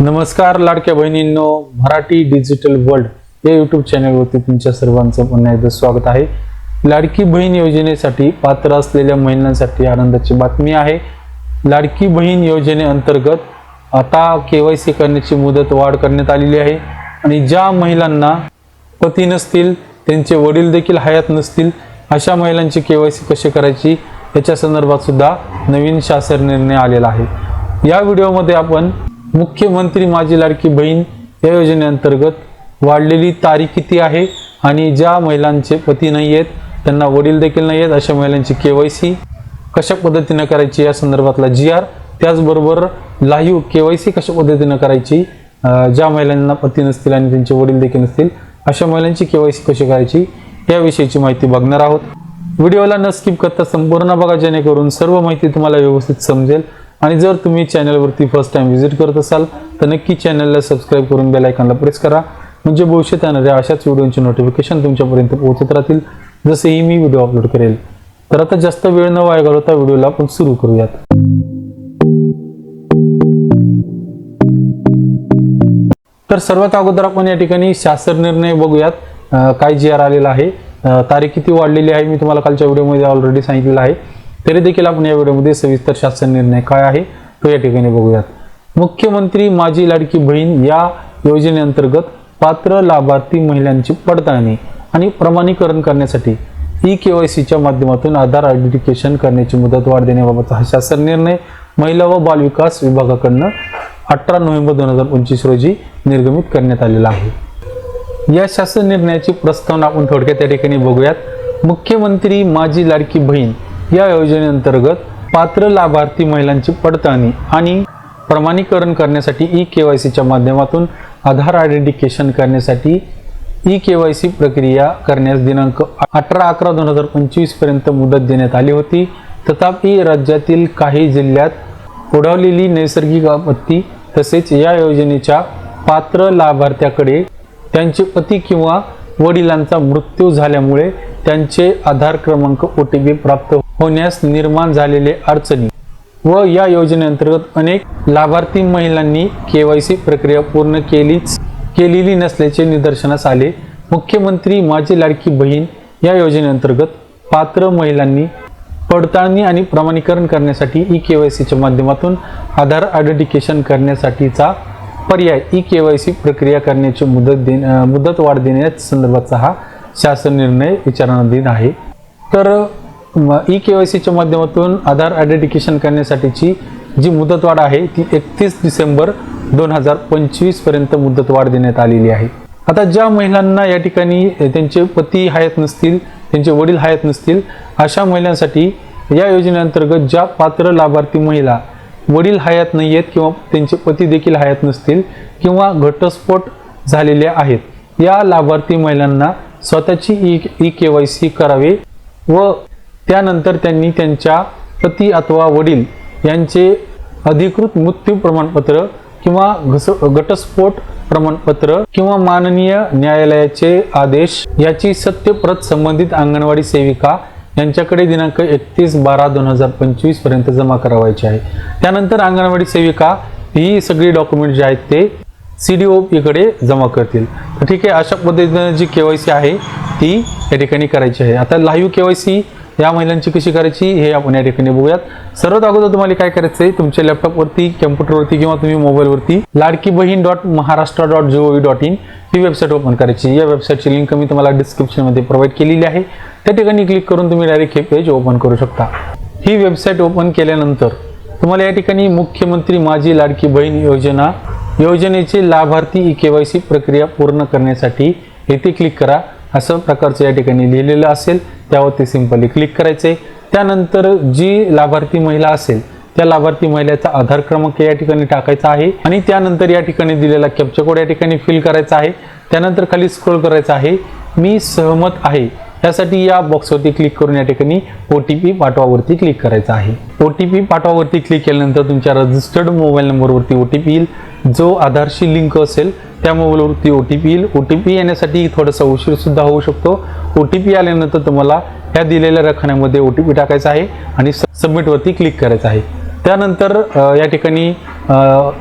नमस्कार लाडक्या बहिणींनो, Marathi digital world या यूट्यूब चॅनलवरती तुमच्या सर्वांचं पुन्हा एकदा स्वागत आहे। लाडकी बहीण योजनेसाठी पात्र असलेल्या महिलांसाठी आनंदाची बातमी आहे। लाडकी बहीण योजनेअंतर्गत आता केवायसी करण्याची मुदत वाढ करण्यात आलेली आहे आणि ज्या महिलांना पती नसतील, त्यांचे वडील देखील हयात नसतील, अशा महिलांची केवायसी कशी करायची याच्या संदर्भात सुद्धा नवीन शासन निर्णय आलेला आहे। या व्हिडिओमध्ये आपण मुख्यमंत्री माझी लाडकी बहीण या योजनेअंतर्गत वाढलेली तारीख किती आहे आणि ज्या महिलांचे पती नाही आहेत, त्यांना वडील देखील नाही आहेत, अशा महिलांची केवायसी कशा पद्धतीने करायची या संदर्भातला GR, त्याचबरोबर लाईव्ह केवायसी कशा पद्धतीने करायची, ज्या महिलांना पती नसतील आणि त्यांचे वडील देखील नसतील अशा महिलांची केवायसी कशी करायची याविषयीची माहिती बघणार आहोत। व्हिडिओला न स्किप करता संपूर्ण बघा, जेणेकरून सर्व माहिती तुम्हाला व्यवस्थित समजेल। आणि जर तुम्ही चॅनलवरती फर्स्ट टाइम व्हिजिट करत असाल तर नक्की चॅनलला सबस्क्राइब करून बेल आयकॉनला प्रेस करा, म्हणजे भविष्यात येणाऱ्या अशाच व्हिडिओंचे नोटिफिकेशन तुमच्यापर्यंत पोहोचत राहतील जसेही मी व्हिडिओ अपलोड करेल। तर आता जास्त वेळ न वाया घालवता व्हिडिओला आपण सुरू करूयात। तर सर्वात अगोदर आपण या ठिकाणी शासन निर्णय बघूयात, काय GR आलेला आहे, तारीख किती वाढलेली आहे मी तुम्हाला कालच्या व्हिडिओमध्ये ऑलरेडी सांगितलेलं आहे, तरी देखील आपण या व्हिडिओमध्ये सविस्तर शासन निर्णय काय आहे तो या ठिकाणी बघूयात। मुख्यमंत्री माझी लाडकी बहीण या योजनेअंतर्गत पात्र लाभार्थी महिलांची पडताळणी आणि प्रमाणीकरण करण्यासाठी केवायसीच्या माध्यमातून आधार आयडेंटिफिकेशन करण्याची मुदत वाढ देण्याबाबतचा हा शासन निर्णय महिला व बाल विकास विभागाकडून 18 नोव्हेंबर 2025 रोजी निर्गमित करण्यात आलेला आहे। या शासन निर्णयाची प्रस्तावना आपण थोडक्यात या ठिकाणी बघूयात। मुख्यमंत्री माझी लाडकी बहीण या योजनेअंतर्गत पात्र लाभार्थी महिलांची पडताळणी आणि प्रमाणीकरण करण्यासाठी केवायसीच्या माध्यमातून आधार आयडेंटिफिकेशन करण्यासाठी केवायसी प्रक्रिया करण्यास दिनांक 18/11/2025 पर्यंत मुदत देण्यात आली होती। तथापि राज्यातील काही जिल्ह्यात ओढवलेली नैसर्गिक आपत्ती तसेच या योजनेच्या पात्र लाभार्थ्याकडे त्यांचे पती किंवा वडिलांचा मृत्यू झाल्यामुळे त्यांचे आधार क्रमांक OTP प्राप्त होण्यास निर्माण झालेले अडचणी व या योजनेअंतर्गत अनेक लाभार्थी महिलांनी केवायसी प्रक्रिया पूर्ण केलेली नसल्याचे निदर्शनास आले। मुख्यमंत्री माझी लाडकी बहीण या योजनेअंतर्गत पात्र महिलांनी पडताळणी आणि प्रमाणीकरण करण्यासाठी केवायसीच्या माध्यमातून आधार आयडेंटिफिकेशन करण्यासाठीचा पर्याय केवायसी प्रक्रिया करण्याची मुदत वाढ देण्याच्या संदर्भातचा हा शासन निर्णय विचारणाधीन आहे। तर केवायसीच्या माध्यमातून आधार आयडेंटिफिकेशन करण्यासाठीची जी मुदतवाढ आहे ती 31 डिसेंबर 2025 पर्यंत मुदतवाढ देण्यात आलेली आहे। आता ज्या महिलांना या ठिकाणी त्यांचे पती हयात नसतील, त्यांचे वडील हयात नसतील, अशा महिलांसाठी या योजनेअंतर्गत ज्या पात्र लाभार्थी महिला वडील हयात नाही आहेत किंवा त्यांचे पती देखील हयात नसतील किंवा घटस्फोट झालेले आहेत, या लाभार्थी महिलांना स्वतःची केवायसी करावे व त्यानंतर त्यांनी त्यांच्या पती अथवा वडील यांचे अधिकृत मृत्यू प्रमाणपत्र किंवा घटस्फोट प्रमाणपत्र किंवा माननीय न्यायालयाचे आदेश याची सत्य प्रत संबंधित अंगणवाडी सेविका यांच्याकडे दिनांक 31/12/2025 पर्यंत जमा करावायची आहे। त्यानंतर अंगणवाडी सेविका ही सगळी डॉक्युमेंट जे आहेत ते CDOP कडे जमा करतील। तर ठीक आहे, अशा पद्धतीने जी केवायसी आहे ती या ठिकाणी करायची आहे। आता लाईव्ह केवायसी या महिलांची कशी करायची हे आपण या ठिकाणी बघूयात। सर्वात अगोदर तुम्हाला काय करायचं आहे, तुमच्या लॅपटॉपवरती, कम्प्युटरवरती किंवा तुम्ही मोबाईलवरती ladkibhin.maharashtra.gov.in ही वेबसाईट ओपन करायची। या वेबसाईटची लिंक मी तुम्हाला डिस्क्रिप्शनमध्ये प्रोव्हाइड केलेली आहे, त्या ठिकाणी क्लिक करून तुम्ही डायरेक्ट हे पेज ओपन करू शकता। ही वेबसाईट ओपन केल्यानंतर तुम्हाला या ठिकाणी मुख्यमंत्री माझी लाडकी बहीण योजनेचे लाभार्थी केवायसी प्रक्रिया पूर्ण करण्यासाठी येथे क्लिक करा असं प्रकारचं या ठिकाणी लिहिलेलं असेल, त्यावरती सिंपली क्लिक करायचे। त्यानंतर जी लाभार्थी महिला असेल त्या लाभार्थी महिलेचा आधार क्रमांक या ठिकाणी टाकायचा आहे आणि त्यानंतर या ठिकाणी दिलेला कॅप्चा कोड या ठिकाणी फिल करायचा आहे। त्यानंतर खाली स्क्रॉल करायचा आहे, मी सहमत आहे यासाठी या बॉक्सवरती क्लिक करून या ठिकाणी OTP पाठवावरती क्लिक करायचा आहे। OTP पाठवावरती क्लिक केल्यानंतर तुमच्या रजिस्टर्ड मोबाईल नंबरवरती OTP येईल, जो आधारशी लिंक असेल त्या मोबाईलवरती OTP येईल। OTP येण्यासाठी थोडासा उशीर सुद्धा होऊ शकतो। OTP आल्यानंतर तुम्हाला ह्या दिलेल्या रकान्यामध्ये OTP टाकायचा आहे आणि सबमिट वरती क्लिक करायचं आहे। त्यानंतर या ठिकाणी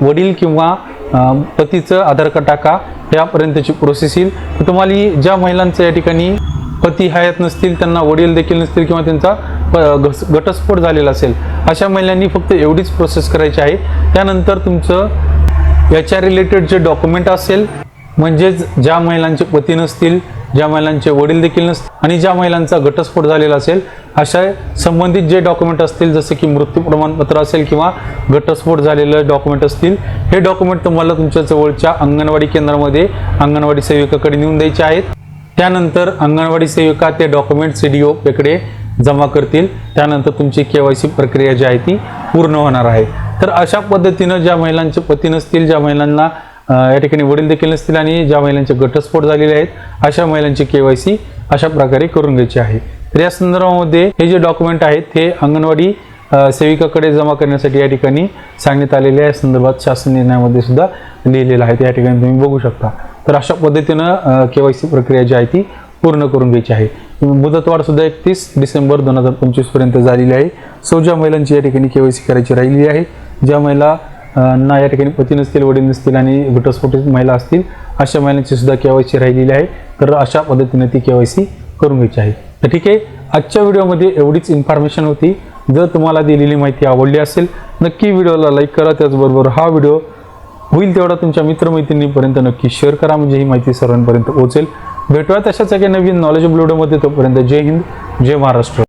वडील किंवा पतीचं आधार कार्ड टाका, यापर्यंतची प्रोसेस येईल. तर तुम्हाला ज्या महिलांचं या ठिकाणी पती हयात नसतील, त्यांना वडील देखील नसतील किंवा त्यांचा घटस्फोट झालेला असेल, अशा महिलांनी फक्त एवढीच प्रोसेस करायची आहे. त्यानंतर तुमचं याच्या रिलेटेड जे डॉक्युमेंट असेल, म्हणजेच ज्या महिलांचे पती नसतील, ज्या महिलांचे वडील देखील नसतील आणि ज्या महिलांचा घटस्फोट झालेला असेल, अशा संबंधित जे डॉक्युमेंट असतील, जसं की मृत्यू प्रमाणपत्र असेल किंवा घटस्फोट झालेलं डॉक्युमेंट असतील, हे डॉक्युमेंट तुम्हाला तुमच्या जवळच्या अंगणवाडी केंद्रामध्ये अंगणवाडी सेविकाकडे नेऊन द्यायचे आहेत. त्यानंतर अंगणवाडी सेविका ते डॉक्युमेंट CDO कडे जमा करतील. त्यानंतर तुमची KYC प्रक्रिया जी आहे ती पूर्ण होणार आहे. तर अशा पद्धतीनं ज्या महिलांचे पती नसतील, ज्या महिलांना या ठिकाणी वडील देखील नसतील आणि ज्या महिलांचे घटस्फोट झालेले आहेत, अशा महिलांची KYC अशा प्रकारे करून घ्यायची आहे. तर या संदर्भामध्ये हे जे डॉक्युमेंट आहेत हे अंगणवाडी सेविकाकडे जमा करण्यासाठी या ठिकाणी सांगण्यात आलेले आहे. संदर्भात शासन निर्णयामध्ये सुद्धा लिहिलेलं आहे, या ठिकाणी तुम्ही बघू शकता. तर अशा पद्धतीनं KYC प्रक्रिया जी आहे ती पूर्ण करून घ्यायची आहे. मुदतवाढ सुद्धा 31 डिसेंबर 2025 पर्यंत झालेली आहे. ज्या महिलांची या ठिकाणी KYC करायची राहिलेली आहे, ज्या महिला ना या ठिकाणी पती नसतील, वडील नसतील आणि घटस्फोटित महिला असतील, अशा महिलांची सुद्धा KYC राहिलेली आहे. तर अशा पद्धतीने ती KYC करून घ्यायची आहे. तर ठीक आहे, आजच्या व्हिडिओमध्ये एवढीच इन्फॉर्मेशन होती. जर तुम्हाला दिलेली माहिती आवडली असेल, नक्की व्हिडिओला लाईक करा. त्याचबरोबर हा व्हिडिओ होईल तेवढा तुमच्या मित्रमैत्रिणींपर्यंत नक्की शेअर करा, म्हणजे ही माहिती सर्वांपर्यंत पोहोचेल. भेटूया तशाच एका नवीन नॉलेजेबल व्हिडिओमध्ये. तोपर्यंत जय हिंद, जय महाराष्ट्र.